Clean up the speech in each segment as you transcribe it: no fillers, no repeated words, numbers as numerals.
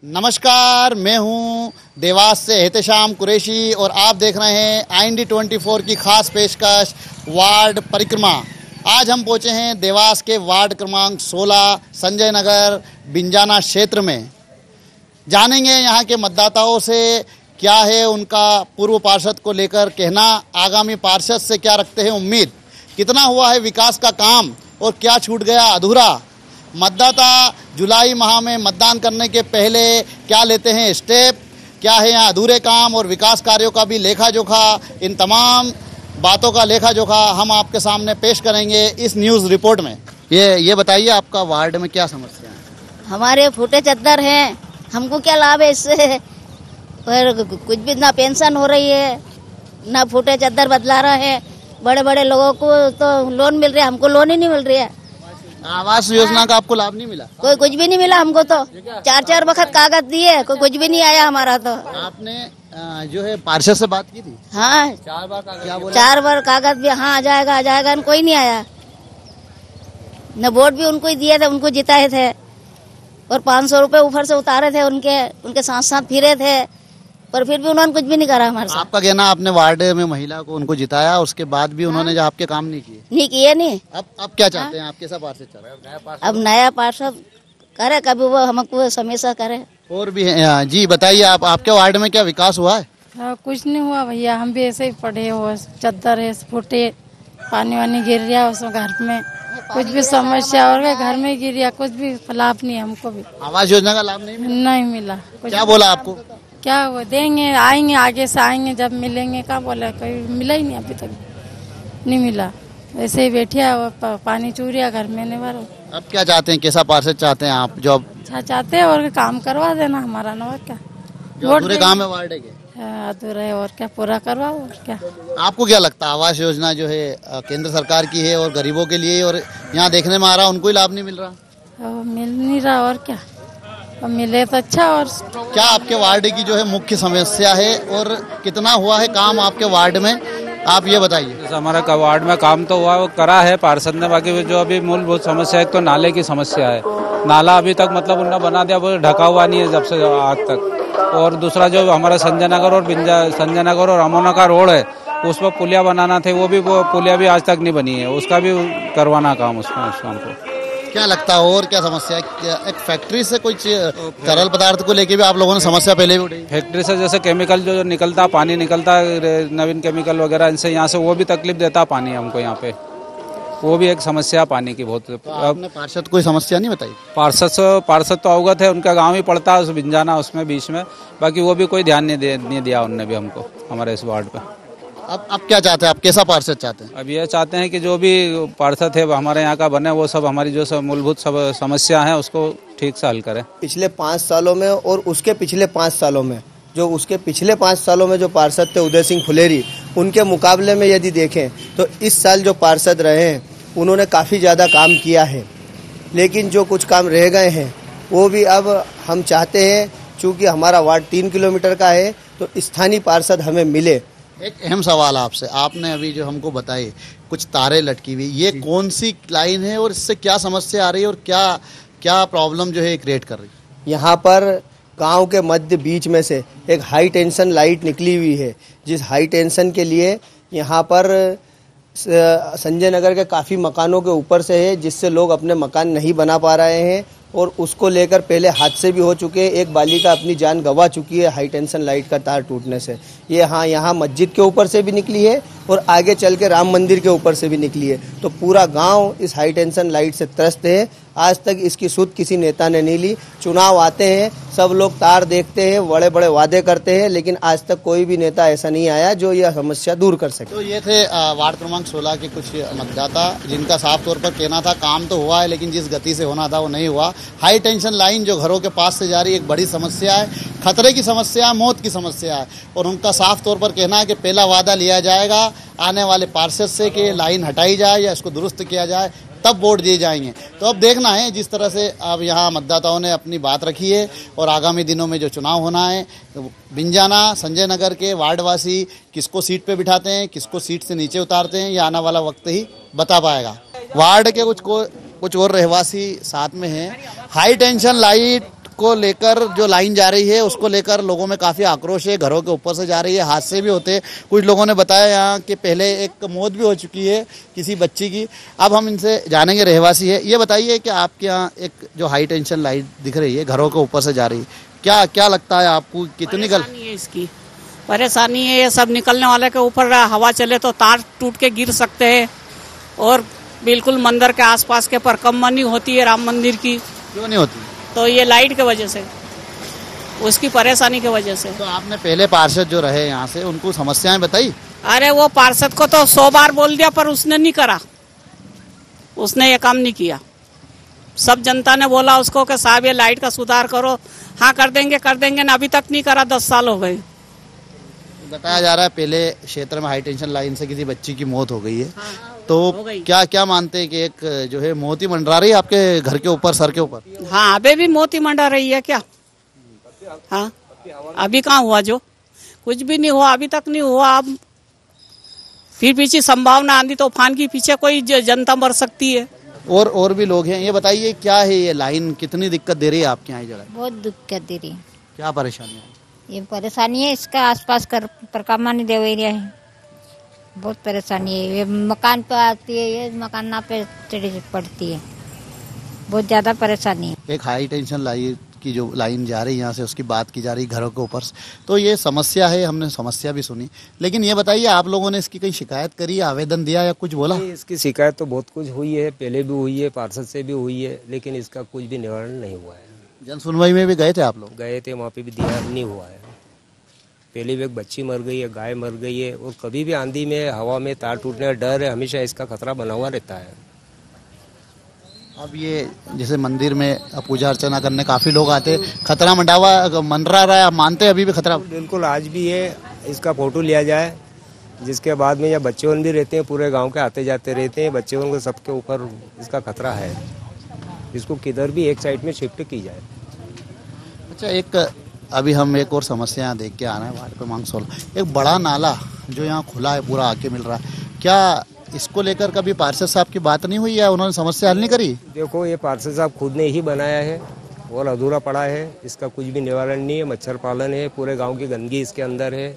नमस्कार, मैं हूं देवास से एहतेशाम कुरैशी और आप देख रहे हैं IND24 की खास पेशकश वार्ड परिक्रमा। आज हम पहुंचे हैं देवास के वार्ड क्रमांक 16 संजय नगर बिंजाना क्षेत्र में। जानेंगे यहां के मतदाताओं से क्या है उनका पूर्व पार्षद को लेकर कहना, आगामी पार्षद से क्या रखते हैं उम्मीद, कितना हुआ है विकास का काम और क्या छूट गया अधूरा। मतदाता जुलाई माह में मतदान करने के पहले क्या लेते हैं स्टेप, क्या है यहाँ अधूरे काम और विकास कार्यों का भी लेखा जोखा, इन तमाम बातों का लेखा जोखा हम आपके सामने पेश करेंगे इस न्यूज़ रिपोर्ट में। ये बताइए, आपका वार्ड में क्या समस्या है? हमारे फूटे चद्दर हैं, हमको क्या लाभ है इससे? पर कुछ भी ना पेंशन हो रही है, ना फूटे चद्दर बदला रहे हैं। बड़े बड़े लोगों को तो लोन मिल रहा है, हमको लोन ही नहीं मिल रही है। आवास योजना का आपको लाभ नहीं मिला? कोई कुछ भी नहीं मिला हमको तो। 4-4 वक्त कागज दिए, कोई कुछ भी नहीं आया हमारा तो। आपने जो है पार्षद से बात की थी? हाँ, 4 बार कागज। क्या बोला? 4 बार कागज भी, हाँ आ जाएगा, कोई नहीं आया। न वोट भी उनको ही दिए थे, उनको जिताए थे और 500 रुपए ऊपर से उतारे थे उनके साथ साथ फिरे थे, पर फिर भी उन्होंने कुछ भी नहीं करा हमारे साथ। आपका कहना, आपने वार्ड में महिला को उनको जिताया, उसके बाद भी उन्होंने जो आपके काम नहीं किए? नहीं। अब क्या चाहते हैं आप? कैसा पार्षद चाहते हैं? अब नया पार्षद करे, कभी वो हमको हमेशा करे। और भी है जी, बताइए आपके वार्ड में क्या विकास हुआ है? कुछ नहीं हुआ भैया, हम भी ऐसे ही पड़े हो, चद्दर है, फूटे, पानी वानी गिर रहा उसमें, घर में कुछ भी समस्या और घर में गिर रहा, कुछ भी लाभ नहीं हमको भी। आवास योजना का लाभ नहीं मिला। क्या बोला आपको? क्या वो देंगे, आएंगे आगे से आएंगे जब मिलेंगे, क्या बोला, कोई मिला ही नहीं, अभी तक नहीं मिला। ऐसे ही बैठे पानी चूरिया घर में नहीं भरो। अब क्या चाहते हैं, कैसा पार्षद चाहते हैं आप? जो अच्छा चाहते हैं और काम करवा देना हमारा ना, और क्या पूरे काम है वार्ड के अधूरा है, और क्या पूरा करवाओ। और क्या आपको क्या लगता है, आवास योजना जो है केंद्र सरकार की है और गरीबों के लिए, और यहाँ देखने में आ रहा उनको ही लाभ नहीं मिल रहा? मिल नहीं रहा, और क्या मिले तो अच्छा। और क्या आपके वार्ड की जो है मुख्य समस्या है और कितना हुआ है काम आपके वार्ड में, आप ये बताइए। हमारा वार्ड में काम तो हुआ, वो करा है पार्षद ने, बाकी जो अभी मूलभूत समस्या है, एक तो नाले की समस्या है। नाला अभी तक मतलब उन्होंने बना दिया, वो ढका हुआ नहीं है जब से आज तक। और दूसरा जो हमारा संजय नगर और अमोना का रोड है, उस पर पुलिया बनाना थे, वो पुलिया भी आज तक नहीं बनी है, उसका भी करवाना काम उसमें हमको। क्या लगता है और क्या समस्या है? एक फैक्ट्री से कुछ तरल पदार्थ को लेके भी आप लोगों ने समस्या पहले भी उठाई? फैक्ट्री से जैसे केमिकल जो निकलता, पानी निकलता, नवीन केमिकल वगैरह, इनसे यहाँ से वो भी तकलीफ देता पानी हमको यहाँ पे, वो भी एक समस्या पानी की बहुत। तो आपने पार्षद कोई समस्या नहीं बताई? पार्षद तो अवगत है, उनका गाँव ही पड़ता है उस बिंजाना, उसमें बीच में, बाकी वो भी कोई ध्यान नहीं दिया उनने भी हमको हमारे इस वार्ड पे। अब क्या चाहते हैं आप, कैसा पार्षद चाहते हैं? अब ये चाहते हैं कि जो भी पार्षद है हमारे यहाँ का बने, वो सब हमारी जो सब मूलभूत सब समस्या है उसको ठीक से हल करें। पिछले 5 सालों में और उसके पिछले 5 सालों में, जो उसके पिछले 5 सालों में जो पार्षद थे उदय सिंह फुलेरी, उनके मुकाबले में यदि देखें तो इस साल जो पार्षद रहे हैं उन्होंने काफ़ी ज़्यादा काम किया है, लेकिन जो कुछ काम रह गए हैं वो भी अब हम चाहते हैं, चूँकि हमारा वार्ड 3 किलोमीटर का है, तो स्थानीय पार्षद हमें मिले। एक अहम सवाल आपसे, आपने अभी जो हमको बताई कुछ तारे लटकी हुई, ये कौन सी लाइन है और इससे क्या समस्या आ रही है और क्या प्रॉब्लम जो है क्रिएट कर रही है? यहाँ पर गांव के मध्य बीच में से एक हाई टेंशन लाइट निकली हुई है, जिस हाई टेंशन के लिए यहाँ पर संजय नगर के काफ़ी मकानों के ऊपर से है, जिससे लोग अपने मकान नहीं बना पा रहे हैं और उसको लेकर पहले हादसे भी हो चुके हैं। एक बालिका अपनी जान गंवा चुकी है हाई टेंशन लाइट का तार टूटने से। ये हाँ, यहाँ मस्जिद के ऊपर से भी निकली है और आगे चल के राम मंदिर के ऊपर से भी निकली है, तो पूरा गांव इस हाई टेंशन लाइट से त्रस्त है। आज तक इसकी सुध किसी नेता ने नहीं ली। चुनाव आते हैं, सब लोग तार देखते हैं, बड़े बड़े वादे करते हैं, लेकिन आज तक कोई भी नेता ऐसा नहीं आया जो यह समस्या दूर कर सके। तो ये थे वार्ड क्रमांक 16 के कुछ मतदाता, जिनका साफ तौर पर कहना था काम तो हुआ है लेकिन जिस गति से होना था वो नहीं हुआ। हाई टेंशन लाइन जो घरों के पास से जा रही है एक बड़ी समस्या है, खतरे की समस्या है, मौत की समस्या है, और उनका साफ तौर पर कहना है कि पहला वादा लिया जाएगा आने वाले पार्षद से कि लाइन हटाई जाए या इसको दुरुस्त किया जाए, तब वोट दिए जाएंगे। तो अब देखना है जिस तरह से अब यहाँ मतदाताओं ने अपनी बात रखी है और आगामी दिनों में जो चुनाव होना है तो बिंजाना संजय नगर के वार्डवासी किसको सीट पे बिठाते हैं, किसको सीट से नीचे उतारते हैं, ये आने वाला वक्त ही बता पाएगा। वार्ड के कुछ और रहवासी साथ में हैं। हाई टेंशन लाइट को लेकर जो लाइन जा रही है उसको लेकर लोगों में काफ़ी आक्रोश है। घरों के ऊपर से जा रही है, हादसे भी होते हैं। कुछ लोगों ने बताया यहाँ कि पहले एक मौत भी हो चुकी है किसी बच्ची की। अब हम इनसे जानेंगे, रहवासी है। ये बताइए कि आपके यहाँ एक जो हाई टेंशन लाइट दिख रही है घरों के ऊपर से जा रही है, क्या लगता है आपको, कितनी परेशानी है? इसकी परेशानी है, ये सब निकलने वाले के ऊपर हवा चले तो तार टूट के गिर सकते हैं और बिल्कुल मंदिर के आसपास के परकम्मा नहीं होती है राम मंदिर की। क्यों नहीं होती? तो ये लाइट के वजह से, उसकी परेशानी की वजह से। तो आपने पहले पार्षद जो रहे यहाँ से उनको समस्याएं बताई? अरे वो पार्षद को तो 100 बार बोल दिया पर उसने नहीं करा, उसने ये काम नहीं किया। सब जनता ने बोला उसको कि साहब ये लाइट का सुधार करो, हाँ कर देंगे ना, अभी तक नहीं करा। 10 साल हो गए। बताया जा रहा है पहले क्षेत्र में हाई टेंशन लाइन से किसी बच्ची की मौत हो गई है। हाँ, तो क्या मानते हैं कि एक जो है मौत ही मंडरा रही है आपके घर के ऊपर, सर के ऊपर? हाँ अभी भी मौत ही मंडरा रही है क्या? हाँ अभी कहाँ हुआ, जो कुछ भी नहीं हुआ, अभी तक नहीं हुआ। अब फिर पीछे संभावना आंधी तूफान की पीछे कोई जनता मर सकती है। और भी लोग हैं। ये बताइए क्या है ये लाइन, कितनी दिक्कत दे रही है आपके यहाँ ये जगह? बहुत दिक्कत दे रही है। क्या परेशानी है? ये परेशानी है, इसका आसपास कर परकामा नहीं दे एरिया है, बहुत परेशानी है। ये मकान पे आती है, ये मकान ना पे चढ़ी पड़ती है, बहुत ज़्यादा परेशानी है। एक हाई टेंशन लाइट की जो लाइन जा रही है यहाँ से, उसकी बात की जा रही घरों के ऊपर, तो ये समस्या है। हमने समस्या भी सुनी, लेकिन ये बताइए आप लोगों ने इसकी कहीं शिकायत करी, आवेदन दिया या कुछ बोला? इसकी शिकायत तो बहुत कुछ हुई है, पहले भी हुई है, पार्षद से भी हुई है, लेकिन इसका कुछ भी निवारण नहीं हुआ है। जन सुनवाई में भी गए थे आप लोग? गए थे, वहाँ पे भी दिया नहीं हुआ है। पहले भी एक बच्ची मर गई है, गाय मर गई है, और कभी भी आंधी में हवा में तार टूटने का डर है, हमेशा इसका खतरा बना हुआ रहता है। अब ये जैसे मंदिर में पूजा अर्चना करने काफी लोग आते, खतरा मंडरा रहा है, आप मानते हैं अभी भी खतरा? बिल्कुल आज भी है। इसका फोटो लिया जाए, जिसके बाद में यहाँ बच्चे भी रहते हैं, पूरे गांव के आते जाते रहते हैं, बच्चे को सबके ऊपर इसका खतरा है। इसको किधर भी एक साइड में शिफ्ट की जाए। अच्छा, अभी हम एक और समस्या देख के आ रहे हैं वार्ड पे मांग 16, एक बड़ा नाला जो यहाँ खुला है पूरा आके मिल रहा है, क्या इसको लेकर कभी पार्षद साहब की बात नहीं हुई है? उन्होंने समस्या हल नहीं करी? देखो ये पार्षद साहब खुद ने ही बनाया है और अधूरा पड़ा है, इसका कुछ भी निवारण नहीं है। मच्छर पालन है, पूरे गांव की गंदगी इसके अंदर है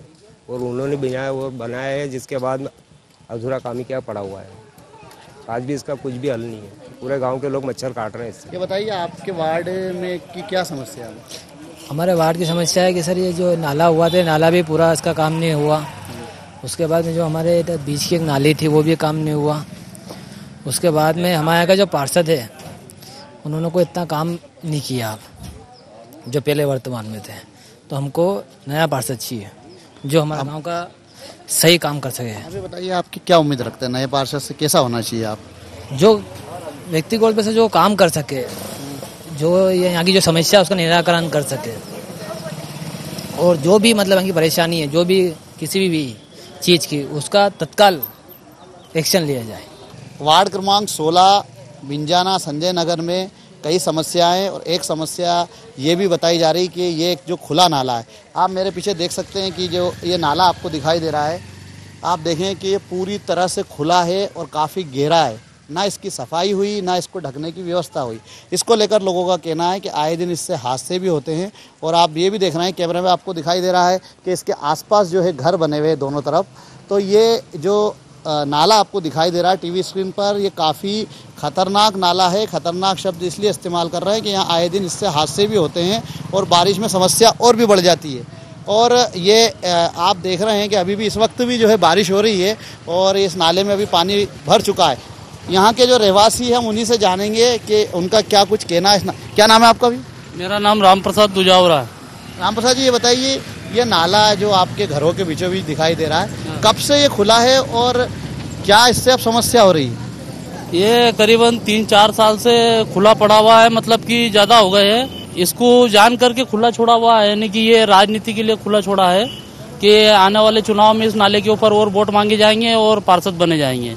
और उन्होंने बनाया है, जिसके बाद अधूरा काम ही क्या पड़ा हुआ है। आज भी इसका कुछ भी हल नहीं है, पूरे गाँव के लोग मच्छर काट रहे हैं इससे। ये बताइए आपके वार्ड में की क्या समस्या है? हमारे वार्ड की समस्या है कि सर ये जो नाला हुआ था, नाला भी पूरा इसका काम नहीं हुआ। उसके बाद में जो हमारे इधर बीच की एक नाली थी वो भी काम नहीं हुआ। उसके बाद में हमारे यहाँ का जो पार्षद है उन्होंने कोई इतना काम नहीं किया अब जो पहले वर्तमान में थे। तो हमको नया पार्षद चाहिए जो हमारे गांव का सही काम कर सके। अभी बताइए आपकी क्या उम्मीद रखते हैं नए पार्षद से, कैसा होना चाहिए आप? जो व्यक्तिगत रूप से जो काम कर सके, जो ये यहाँ की जो समस्या है उसका निराकरण कर सके, और जो भी मतलब यहाँ की परेशानी है, जो भी किसी भी चीज़ की, उसका तत्काल एक्शन लिया जाए। वार्ड क्रमांक 16 बिंजाना संजय नगर में कई समस्याएं, और एक समस्या ये भी बताई जा रही कि ये एक जो खुला नाला है, आप मेरे पीछे देख सकते हैं कि जो ये नाला आपको दिखाई दे रहा है, आप देखें कि ये पूरी तरह से खुला है और काफ़ी गहरा है। ना इसकी सफाई हुई, ना इसको ढकने की व्यवस्था हुई। इसको लेकर लोगों का कहना है कि आए दिन इससे हादसे भी होते हैं। और आप ये भी देख रहे हैं, कैमरे में आपको दिखाई दे रहा है कि इसके आसपास जो है घर बने हुए हैं दोनों तरफ। तो ये जो नाला आपको दिखाई दे रहा है टीवी स्क्रीन पर, ये काफ़ी ख़तरनाक नाला है। ख़तरनाक शब्द इसलिए इस्तेमाल कर रहे हैं कि यहाँ आए दिन इससे हादसे भी होते हैं और बारिश में समस्या और भी बढ़ जाती है। और ये आप देख रहे हैं कि अभी भी इस वक्त भी जो है बारिश हो रही है और इस नाले में अभी पानी भर चुका है। यहाँ के जो रहवासी हैं हम उन्हीं से जानेंगे कि उनका क्या कुछ कहना है। क्या नाम है आपका भी? मेरा नाम राम प्रसाद दुजावरा है। राम प्रसाद जी, ये बताइए, ये नाला जो आपके घरों के बीचों बीच दिखाई दे रहा है, कब से ये खुला है और क्या इससे अब समस्या हो रही है? ये करीबन 3-4 साल से खुला पड़ा हुआ है, मतलब कि ज़्यादा हो गए हैं। इसको जान करके खुला छोड़ा हुआ है, यानी कि ये राजनीति के लिए खुला छोड़ा है कि आने वाले चुनाव में इस नाले के ऊपर और वोट मांगे जाएंगे और पार्षद बने जाएंगे।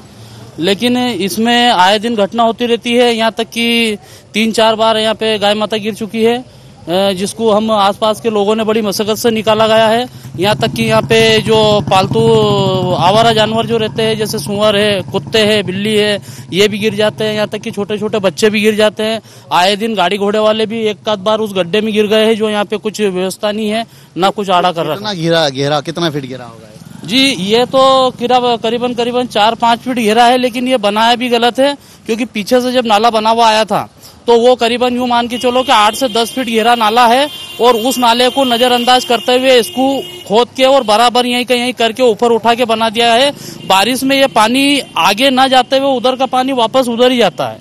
लेकिन इसमें आए दिन घटना होती रहती है। यहाँ तक कि 3-4 बार यहाँ पे गाय माता गिर चुकी है, जिसको हम आसपास के लोगों ने बड़ी मशक्कत से निकाला गया है। यहाँ तक कि यहाँ पे जो पालतू आवारा जानवर जो रहते हैं, जैसे सुअर है, कुत्ते हैं, बिल्ली है, ये भी गिर जाते हैं। यहाँ तक कि छोटे छोटे बच्चे भी गिर जाते हैं। आए दिन गाड़ी घोड़े वाले भी एक आध बार उस गड्ढे में गिर गए हैं, जो यहाँ पे कुछ व्यवस्था नहीं है, ना कुछ आड़ा कर रखा। गहरा कितना फीट गिरा होगा जी? ये तो करीबन 4-5 फीट गहरा है, लेकिन ये बनाया भी गलत है, क्योंकि पीछे से जब नाला बना हुआ आया था तो वो करीबन यूं मान के चलो कि 8 से 10 फीट गहरा नाला है, और उस नाले को नजरअंदाज करते हुए इसको खोद के और बराबर यहीं का यहीं करके ऊपर उठा के बना दिया है। बारिश में ये पानी आगे ना जाते हुए उधर का पानी वापस उधर ही जाता है।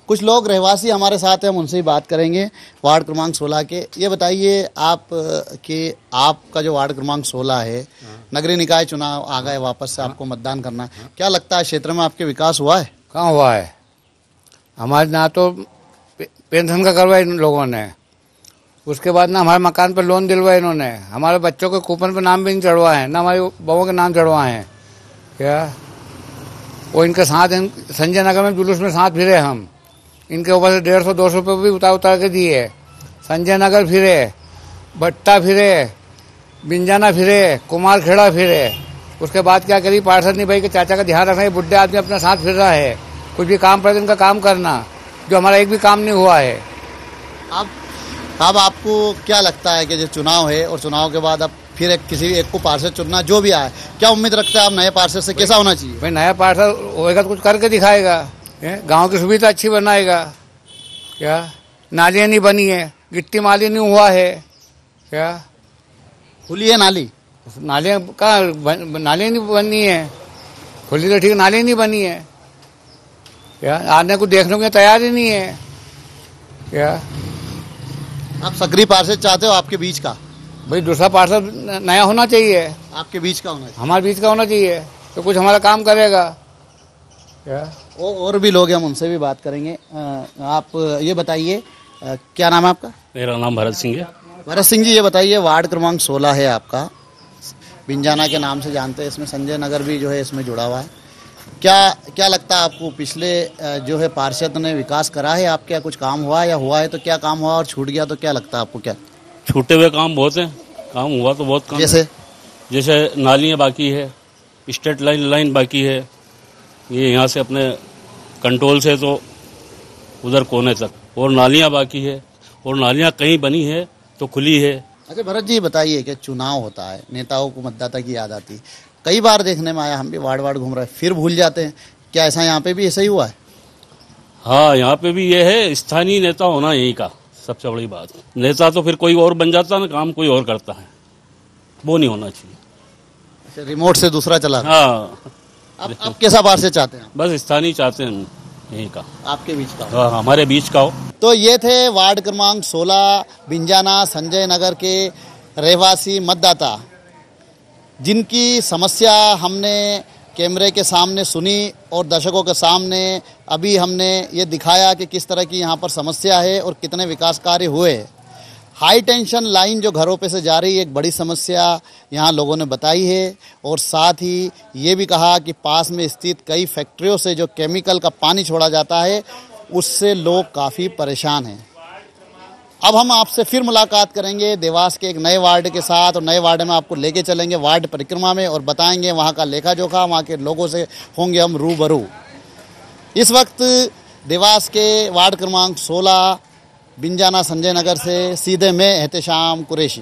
कुछ लोग रहवासी हमारे साथ हैं, हम उनसे ही बात करेंगे। वार्ड क्रमांक 16 के ये बताइए आप कि आपका जो वार्ड क्रमांक 16 है, नगरीय निकाय चुनाव आ गए, वापस से आपको मतदान करना है, क्या लगता है क्षेत्र में आपके विकास हुआ है? कहाँ हुआ है? हमारे ना तो पेंशन का करवाया इन लोगों ने, उसके बाद ना हमारे मकान पर लोन दिलवाया इन्होंने, हमारे बच्चों के कूपन पर नाम भी नहीं चढ़वाए हैं, ना हमारी बहू के नाम चढ़वाए हैं क्या। वो इनके साथ संजय नगर में जुलूस में साथ फिरे हम, इनके ऊपर से 150-200 रुपये भी उतार के दिए। संजय नगर फिरे, भट्टा फिरे, बिंजाना फिरे, कुमार खेड़ा फिरे। उसके बाद क्या करी, पार्षद ने भाई के चाचा का ध्यान रखना, ये बुढ़े आदमी अपने साथ फिर रहा है, कुछ भी काम पर इनका काम करना, जो हमारा एक भी काम नहीं हुआ है। अब आपको क्या लगता है कि जो चुनाव है और चुनाव के बाद अब फिर किसी एक को पार्षद चुनना, जो भी आए, क्या उम्मीद रखते हैं आप नए पार्षद से? कैसा होना चाहिए? भाई नया पार्षद होएगा तो कुछ करके दिखाएगा, गांव की सुविधा अच्छी बनाएगा क्या। नालियाँ नहीं बनी है, गिट्टी माली नहीं हुआ है क्या, खुली है नाली, नालियाँ कहाँ नालियाँ नहीं बनी है, खुली तो ठीक, नालियाँ नहीं बनी है क्या, आने को देखने को तैयार ही नहीं है क्या। आप सक्रिय पार्षद चाहते हो आपके बीच का? भाई दूसरा पार्षद नया होना चाहिए, आपके बीच का होना चाहिए, हमारे बीच का होना चाहिए, तो कुछ हमारा काम करेगा क्या। और भी लोग हैं, हम उनसे भी बात करेंगे। आप ये बताइए, क्या नाम है आपका? मेरा नाम भरत सिंह है। भरत सिंह जी, ये बताइए, वार्ड क्रमांक 16 है आपका, बिंजाना के नाम से जानते हैं, इसमें संजय नगर भी जो है इसमें जुड़ा हुआ है। क्या लगता है आपको, पिछले जो है पार्षद ने विकास करा है आपके, कुछ काम हुआ या हुआ है तो क्या काम हुआ, और छूट गया तो क्या लगता है आपको? क्या छूटे हुए काम बहुत हैं, काम हुआ तो बहुत काम। जैसे नालियाँ बाकी है, स्टेट लाइन बाकी है, ये यहाँ से अपने कंट्रोल से तो उधर कोने तक, और नालियाँ बाकी है, और नालियाँ कहीं बनी है तो खुली है। अच्छा भरत जी बताइए कि चुनाव होता है, नेताओं को मतदाता की याद आती, कई बार देखने में आया, हम भी वार्ड घूम रहे हैं, फिर भूल जाते हैं, क्या ऐसा यहाँ पे भी ऐसा ही हुआ है? हाँ, यहाँ पे भी ये है, स्थानीय नेता होना यही का सबसे बड़ी बात। नेता तो फिर कोई और बन जाता है, काम कोई और करता है, वो नहीं होना चाहिए। अच्छा, रिमोट से दूसरा चला। हाँ, अब कैसा पार्षद चाहते हैं? बस स्थानीय चाहते हैं, यही का, आपके बीच का। हाँ, हमारे बीच का हो। तो ये थे वार्ड क्रमांक 16 बिंजाना संजय नगर के रहवासी मतदाता, जिनकी समस्या हमने कैमरे के सामने सुनी और दर्शकों के सामने अभी हमने ये दिखाया कि किस तरह की यहाँ पर समस्या है और कितने विकास कार्य हुए। हाई टेंशन लाइन जो घरों पे से जा रही है, एक बड़ी समस्या यहाँ लोगों ने बताई है, और साथ ही ये भी कहा कि पास में स्थित कई फैक्ट्रियों से जो केमिकल का पानी छोड़ा जाता है, उससे लोग काफ़ी परेशान हैं। अब हम आपसे फिर मुलाकात करेंगे देवास के एक नए वार्ड के साथ, और नए वार्ड में आपको लेके चलेंगे वार्ड परिक्रमा में और बताएंगे वहाँ का लेखा जोखा, वहाँ के लोगों से होंगे हम रूबरू। इस वक्त देवास के वार्ड क्रमांक 16 बिंजाना संजय नगर से सीधे मैं एहतेशाम कुरैशी।